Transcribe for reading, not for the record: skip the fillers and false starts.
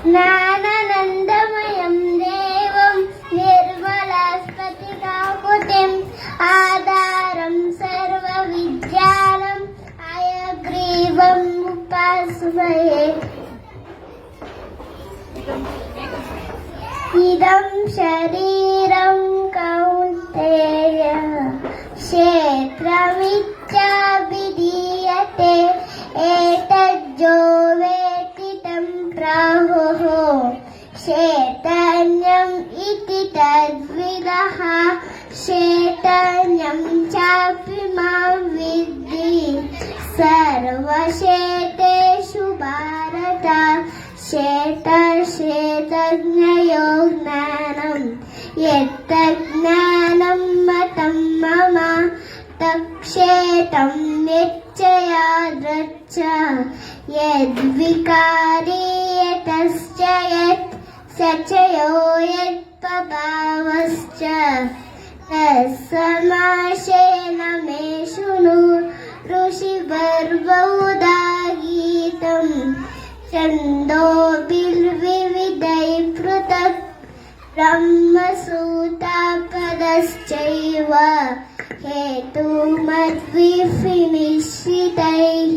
ज्ञानानन्दमयं देवं निर्मलस्फटिकाकृतिम् आधारं सर्वविद्यानाम् हयग्रीवम् उपास्महे। इदं शरीरं कौन्तेय क्षेत्रमित्याभिधीयते एतज्जो वेत्ति तं प्राहुः चैतन्यम् इति तद्विदः चैतन्यं चापि मां विद्धि सर्वक्षेत्रेषु भारत क्षेत्रक्षेत्रज्ञयो ज्ञानम् यत्तज्ज्ञानं मतं मम तत्क्षेत्रं निश्चयाद्रच्च यद्विकारी यतश्च यत् सचयो यत्प्रभावश्च तत्समासेन मे शृणु ऋषिवर्बहुधा गीतम् छन्दोभिर्विविधैः पृथक् ब्रह्मसूत्रपदश्चैव हेतुमद्भिः निश्चितैः